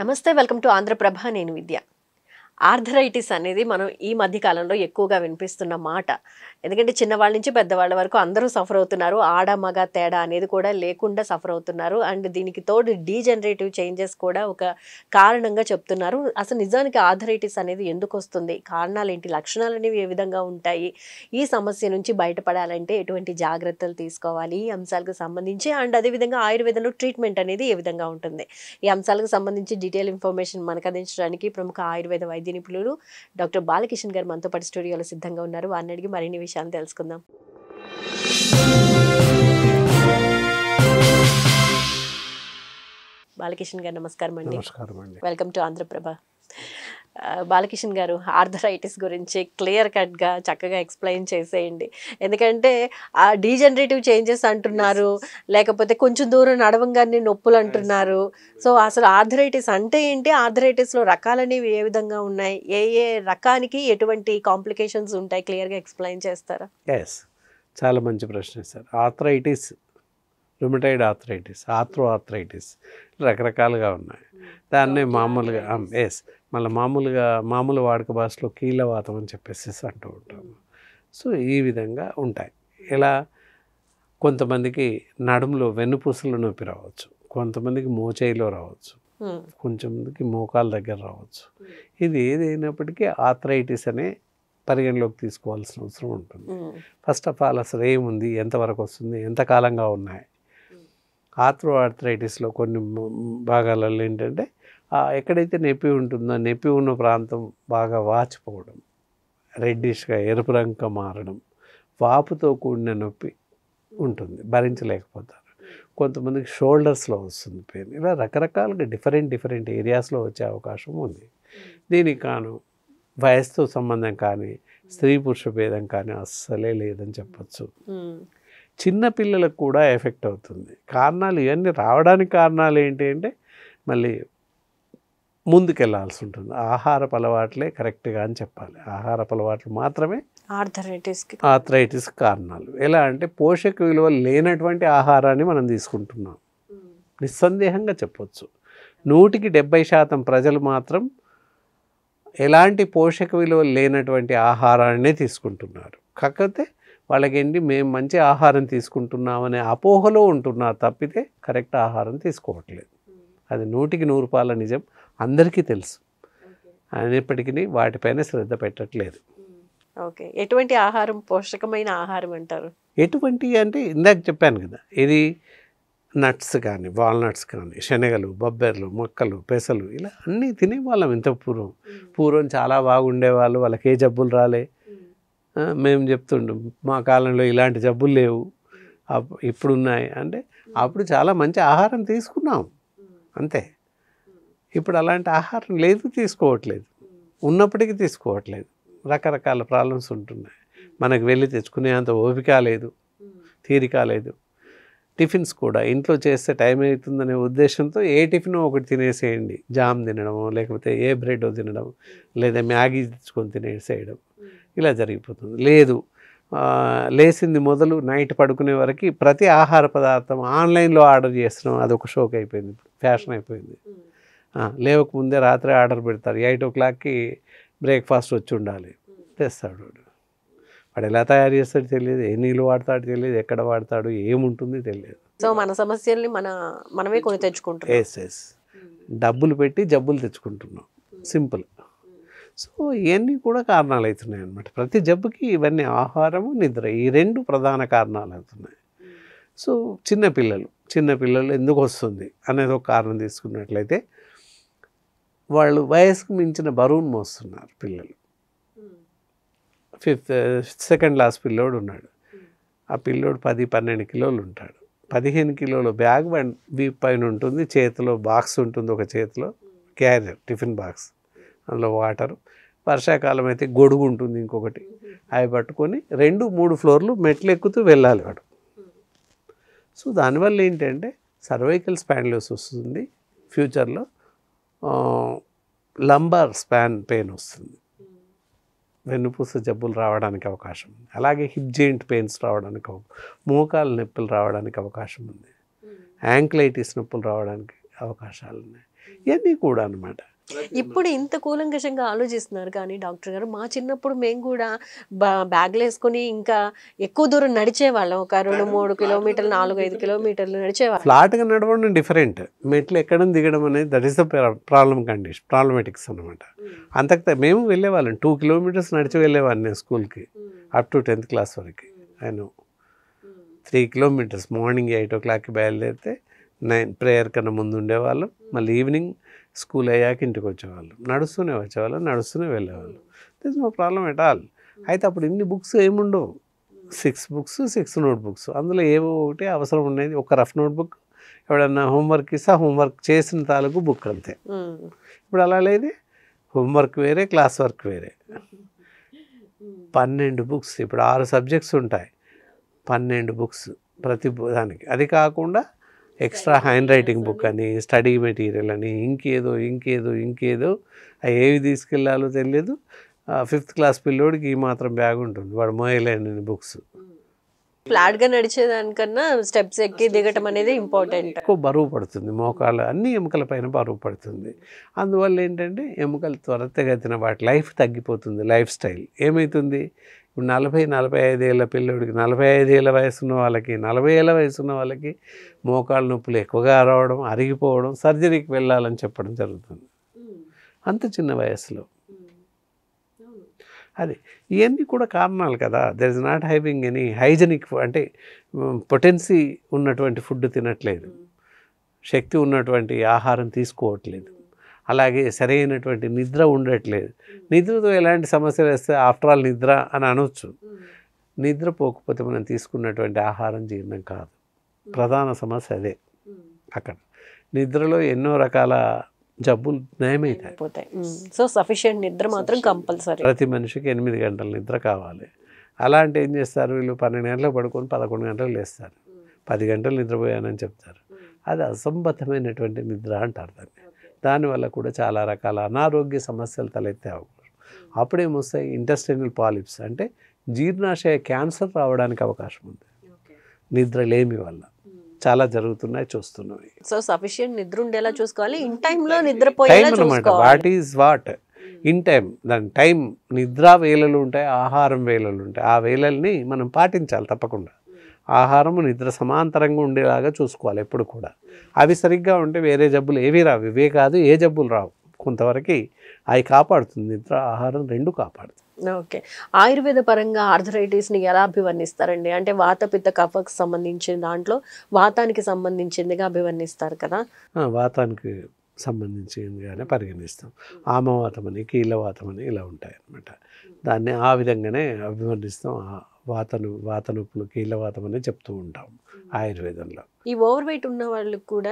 నమస్తే, welcome to Andhraprabha. నేను విద్య. Arthritis అనేది మనం ఈ మధ్య కాలంలో ఎక్కువగా వినిపిస్తున్న మాట. ఎందుకంటే చిన్నవాళ్ళ నుంచి పెద్దవాళ్ళ వరకు అందరూ సఫర్ అవుతున్నారు. ఆడ మగ తేడా అనేది కూడా లేకుండా సఫర్ అవుతున్నారు. అండ్ దీనికి తోడు డీజనరేటివ్ చేంజెస్ కూడా ఒక కారణంగా చెప్తున్నారు. అసలు నిజానికి ఆర్థరైటిస్ అనేది ఎందుకు వస్తుంది, కారణాలు ఏంటి, లక్షణాలు అనేవి ఏ విధంగా ఉంటాయి, ఈ సమస్య నుంచి బయటపడాలంటే ఎటువంటి జాగ్రత్తలు తీసుకోవాలి, ఈ అంశాలకు సంబంధించి అండ్ అదేవిధంగా ఆయుర్వేదంలో ట్రీట్మెంట్ అనేది ఏ విధంగా ఉంటుంది, ఈ అంశాలకు సంబంధించి డీటెయిల్ ఇన్ఫర్మేషన్ మనకు అందించడానికి ప్రముఖ ఆయుర్వేద వైద్య నిపుణులు డాక్టర్ బాలకిషన్ గారు మనతో పాటు స్టూడియోలో సిద్ధంగా ఉన్నారు. వారిని అడిగి మరిన్ని విషయాలు తెలుసుకుందాం. బాలకిషన్ గారు నమస్కారం అండి. Welcome to Andhraprabha. బాలకిషన్ గారు, ఆర్థరైటిస్ గురించి క్లియర్ కట్గా చక్కగా ఎక్స్ప్లెయిన్ చేసేయండి. ఎందుకంటే ఆ డీజనరేటివ్ చేంజెస్ అంటున్నారు, లేకపోతే కొంచెం దూరం నడవంగానే నొప్పులు అంటున్నారు. సో అసలు ఆర్థరైటిస్ అంటే ఏంటి, ఆర్థరైటిస్లో రకాలనేవి ఏ విధంగా ఉన్నాయి, ఏ ఏ రకానికి ఎటువంటి కాంప్లికేషన్స్ ఉంటాయి, క్లియర్గా ఎక్స్ప్లెయిన్ చేస్తారా? చాలా మంచి ప్రశ్న sir. Arthritis, rheumatoid arthritis, arthritis రకరకాలుగా ఉన్నాయి. దాన్నే మామూలుగా మళ్ళీ మామూలు వాడుక భాషలో కీళ్ళవాతం అని చెప్పేసి అంటూ ఉంటాము. సో ఈ విధంగా ఉంటాయి. ఇలా కొంతమందికి నడుములో వెన్నుపూసల నొప్పి రావచ్చు, కొంతమందికి మోచేయిలో రావచ్చు, కొంచెంమందికి మోకాల దగ్గర రావచ్చు. ఇది ఏదైనప్పటికీ ఆర్థరైటిస్ అనే పరిగణలోకి తీసుకోవాల్సిన అవసరం ఉంటుంది. ఫస్ట్ ఆఫ్ ఆల్ అసలు ఏముంది, ఎంతవరకు వస్తుంది, ఎంతకాలంగా ఉన్నాయి. ఆర్థరైటిస్లో కొన్ని భాగాలలో ఏంటంటే ఎక్కడైతే నొప్పి ఉంటుందో నొప్పి ఉన్న ప్రాంతం బాగా వాచిపోవడం, రెడ్డిష్గా ఎరుపు రంగుగా మారడం, వాపుతో కూడిన నొప్పి ఉంటుంది, భరించలేకపోతారు. కొంతమందికి షోల్డర్స్లో వస్తుంది పెయిన్. ఇలా రకరకాలుగా డిఫరెంట్ ఏరియాస్లో వచ్చే అవకాశం ఉంది. దీనికి కాను వయసుతో సంబంధం కానీ స్త్రీ పురుష భేదం కానీ అస్సలే లేదని చెప్పచ్చు. చిన్నపిల్లలకు కూడా ఎఫెక్ట్ అవుతుంది. కారణాలు ఇవన్నీ రావడానికి కారణాలు ఏంటి అంటే మళ్ళీ ముందుకెళ్లాల్సి ఉంటుంది. ఆహారపు అలవాట్లే కరెక్ట్గా అని చెప్పాలి. ఆహారపు అలవాట్లు మాత్రమే ఆర్థరైటిస్ కారణాలు. ఎలా అంటే పోషక విలువలు లేనటువంటి ఆహారాన్ని మనం తీసుకుంటున్నాం. నిస్సందేహంగా చెప్పొచ్చు 100% ప్రజలు మాత్రం ఎలాంటి పోషక విలువలు లేనటువంటి ఆహారాన్నే తీసుకుంటున్నారు. కాకపోతే వాళ్ళకేంటి మేము మంచి ఆహారం తీసుకుంటున్నామనే అపోహలో ఉంటున్నారు తప్పితే కరెక్ట్ ఆహారం తీసుకోవట్లేదు. అది 100% నిజం, అందరికీ తెలుసు. అయినప్పటికీ వాటిపైన శ్రద్ధ పెట్టట్లేదు. ఓకే, ఎటువంటి ఆహారం పోషకమైన ఆహారం అంటారు? ఎటువంటి అంటే ఇందాక చెప్పాను కదా, ఇది నట్స్ కానీ, వాల్నట్స్ కానీ, శనగలు, బొబ్బెర్లు, మొక్కలు, పెసలు ఇలా అన్నీ తినేవాళ్ళం. ఇంత పూర్వం చాలా బాగుండేవాళ్ళు, వాళ్ళకి ఏ జబ్బులు రాలే. మేము చెప్తుండం మా కాలంలో ఇలాంటి జబ్బులు లేవు, ఇప్పుడున్నాయి అంటే అప్పుడు చాలా మంచి ఆహారం తీసుకున్నాం అంతే. ఇప్పుడు అలాంటి ఆహారం లేదు, తీసుకోవట్లేదు, ఉన్నప్పటికీ తీసుకోవట్లేదు. రకరకాల ప్రాబ్లమ్స్ ఉంటున్నాయి. మనకు వెళ్ళి తెచ్చుకునే అంత ఓపిక లేదు, తీరిక లేదు. టిఫిన్స్ కూడా ఇంట్లో చేస్తే టైం అవుతుందనే ఉద్దేశంతో ఏ టిఫిన్ ఒకటి తినేసేయండి, జామ్ తినడము, లేకపోతే ఏ బ్రెడ్ తినడం, లేదా మ్యాగీ తెచ్చుకొని తినేసేయడం, ఇలా జరిగిపోతుంది. లేదు, లేచింది మొదలు నైట్ పడుకునే వరకు ప్రతి ఆహార పదార్థం ఆన్లైన్లో ఆర్డర్ చేస్తున్నాం. అదొక షోక్ అయిపోయింది, ఫ్యాషన్ అయిపోయింది. లేవకముందే రాత్రి ఆర్డర్ పెడతారు. 8 o'clockకి బ్రేక్ఫాస్ట్ వచ్చి ఉండాలి, తెస్తాడు. వాడు ఎలా తయారు చేస్తాడు తెలియదు, ఏ నీళ్ళు వాడతాడు తెలియదు, ఎక్కడ వాడతాడు, ఏముంటుంది తెలియదు. సో మన సమస్యల్ని మనమే కొని తెచ్చుకుంటున్నాం. డబ్బులు పెట్టి జబ్బులు తెచ్చుకుంటున్నాం, సింపుల్. సో ఇవన్నీ కూడా కారణాలు అవుతున్నాయి అన్నమాట. ప్రతి జబ్బుకి ఇవన్నీ ఆహారము, నిద్ర, ఈ 2 ప్రధాన కారణాలు అవుతున్నాయి. సో చిన్నపిల్లలు ఎందుకు వస్తుంది అనేది ఒక కారణం తీసుకున్నట్లయితే, వాళ్ళు వయసుకు మించిన బరువును మోస్తున్నారు పిల్లలు. 2nd క్లాస్ పిల్లోడు ఉన్నాడు, ఆ పిల్లోడు 10-12 కిలోలు ఉంటాడు. 15 కిలోల బ్యాగ్ వీప్ పైన ఉంటుంది, చేతిలో బాక్స్ ఉంటుంది, ఒక చేతిలో క్యారియర్ టిఫిన్ బాక్స్, అందులో వాటరు. వర్షాకాలం అయితే గొడుగు ఉంటుంది ఇంకొకటి, అవి పట్టుకొని 2-3 ఫ్లోర్లు మెట్లు ఎక్కుతూ వెళ్ళాలి వాడు. సో దానివల్ల ఏంటంటే సర్వైకల్ స్పాండిలోసిస్ వస్తుంది, ఫ్యూచర్లో లంబార్ స్పాన్ పెయిన్ వస్తుంది, వెన్నుపూస జబ్బులు రావడానికి అవకాశం ఉంది. అలాగే హిప్ జాయింట్ పెయిన్స్ రావడానికి, మోకాలు నొప్పులు రావడానికి అవకాశం ఉంది, యాంక్లైటిస్ నొప్పులు రావడానికి అవకాశాలు ఉన్నాయి. ఇవన్నీ కూడా అనమాట. ఇప్పుడు ఇంత కూలంకషంగా ఆలోచిస్తున్నారు కానీ డాక్టర్ గారు, మా చిన్నప్పుడు మేము కూడా బ్యాగులు వేసుకొని ఇంకా ఎక్కువ దూరం నడిచేవాళ్ళం. ఒక 2-3 కిలోమీటర్లు, 4-5 కిలోమీటర్లు నడిచేవాళ్ళం. ఫ్లాట్గా నడవడం డిఫరెంట్, మెట్లు ఎక్కడం దిగడం అనేది దట్ ఈస్ ద ప్రాబ్లమాటిక్స్ అనమాట. అంతకు మేము వెళ్ళేవాళ్ళం 2 కిలోమీటర్స్ నడిచి వెళ్ళేవాడిని నేను స్కూల్కి అప్ టు 10th క్లాస్ వరకు. ఆయన 3 కిలోమీటర్స్ మార్నింగ్ 8 o'clockకి బయలుదేరితే 9 ప్రేయర్ కన్నా ముందు ఉండేవాళ్ళం. మళ్ళీ ఈవినింగ్ స్కూల్ అయ్యాక ఇంటికి వచ్చేవాళ్ళం. నడుస్తూనే వచ్చేవాళ్ళం, నడుస్తూనే వెళ్ళేవాళ్ళం. This no problem at all. అయితే అప్పుడు ఇన్ని బుక్స్ ఏముండవు, 6 books 6 notebooks. అందులో ఏవో ఒకటి అవసరం ఉండేది. ఒక రఫ్ నోట్బుక్, ఎవడన్నా హోంవర్క్ ఇస్తే హోంవర్క్ చేసిన తాలూకు బుక్ అంతే. ఇప్పుడు అలా లేదు, హోంవర్క్ వేరే, క్లాస్ వర్క్ వేరే. 12 books. ఇప్పుడు 6 subjects ఉంటాయి, 12 books ప్రతి దానికి. అది కాకుండా ఎక్స్ట్రా హ్యాండ్ రైటింగ్ బుక్ అని, స్టడీ మెటీరియల్ అని, ఇంకేదో అవి ఏవి తీసుకెళ్ళాలో తెలియదు. 5th క్లాస్ పిల్లోడికి ఈ మాత్రం బ్యాగ్ ఉంటుంది, వాడు మోయలేని బుక్స్. ఫ్లాట్గా నడిచేదానికన్నా స్టెప్స్ ఎక్కి దిగటం అనేది ఇంపార్టెంట్. ఎక్కువ బరువు పడుతుంది, మోకాలు అన్ని ఎముకల పైన బరువు పడుతుంది. అందువల్ల ఏంటంటే ఎముకలు త్వరితగతిన వాటి లైఫ్ తగ్గిపోతుంది. లైఫ్ స్టైల్ ఏమవుతుంది, ఇప్పుడు 40-45 ఏళ్ళ పిల్లోడికి, 45 ఏళ్ళ వయసు ఉన్న వాళ్ళకి, 40 ఏళ్ళ వయసు ఉన్న వాళ్ళకి మోకాళ్ళ నొప్పులు ఎక్కువగా రావడం, అరిగిపోవడం, సర్జరీకి వెళ్ళాలని చెప్పడం జరుగుతుంది అంత చిన్న వయసులో. అది ఇవన్నీ కూడా కారణాలు కదా. There is not having any hygienic, అంటే పొటెన్సీ ఉన్నటువంటి ఫుడ్ తినట్లేదు, శక్తి ఉన్నటువంటి ఆహారం తీసుకోవట్లేదు, అలాగే సరైనటువంటి నిద్ర ఉండట్లేదు. నిద్రతో ఎలాంటి సమస్యలు వస్తే ఆఫ్టర్ ఆల్ నిద్ర అని అనొచ్చు. నిద్ర పోకపోతే మనం తీసుకున్నటువంటి ఆహారం జీర్ణం కాదు. ప్రధాన సమస్య అదే. అక్కడ నిద్రలో ఎన్నో రకాల జబ్బులు నయమవుతాయి. సో సఫిషియెంట్ నిద్ర మాత్రం కంపల్సరీ. ప్రతి మనిషికి 8 గంటల నిద్ర కావాలి. అలా అంటే ఏం చేస్తారు వీళ్ళు, 12 గంటలకు పడుకొని 11 గంటలకు లేస్తారు, 10 గంటలు నిద్రపోయానని చెప్తారు. అది అసంబద్ధమైనటువంటి నిద్ర అంటారు దాన్ని. దానివల్ల కూడా చాలా రకాల అనారోగ్య సమస్యలు తలెత్తే అవకాశం. అప్పుడేమొస్తాయి, ఇంటెస్టైనల్ పాలిప్స్ అంటే జీర్ణాశయ క్యాన్సర్ రావడానికి అవకాశం ఉంది నిద్ర లేమి వల్ల. చాలా జరుగుతున్నాయి, చూస్తున్నాయి. సో సఫిషియెంట్ నిద్ర ఉండేలా చూసుకోవాలి, ఇన్ టైంలో నిద్రపోయేలా చూసుకోవాలి. What is what in time. దాని టైం, నిద్రా వేళలు ఉంటాయి, ఆహారం వేళలు ఉంటాయి. ఆ వేళల్ని మనం పాటించాలి తప్పకుండా. ఆహారము నిద్ర సమాంతరంగా ఉండేలాగా చూసుకోవాలి ఎప్పుడు కూడా. అవి సరిగ్గా ఉంటే వేరే జబ్బులు ఏవి రావు. ఇవే కాదు, ఏ జబ్బులు రావు. కొంతవరకు అవి కాపాడుతుంది, నిద్ర ఆహారం రెండు కాపాడుతుంది. ఓకే. ఆయుర్వేద పరంగా ఆర్థరైటిస్ని ఎలా అభివర్ణిస్తారండి? అంటే వాత పిత్త కఫకు సంబంధించిన దాంట్లో వాతానికి సంబంధించిందిగా అభివర్ణిస్తారు కదా. వాతానికి సంబంధించిందిగానే పరిగణిస్తాం. ఆమవాతం అని, కీళ్ళవాతం అని ఇలా ఉంటాయి అన్నమాట. దాన్ని ఆ విధంగానే అభివర్ణిస్తాం. వాత నొప్పులు కీళ్ళవాతం అని చెప్తూ ఉంటాం ఆయుర్వేదంలో. ఈ ఓవర్ వెయిట్ ఉన్న వాళ్ళకి కూడా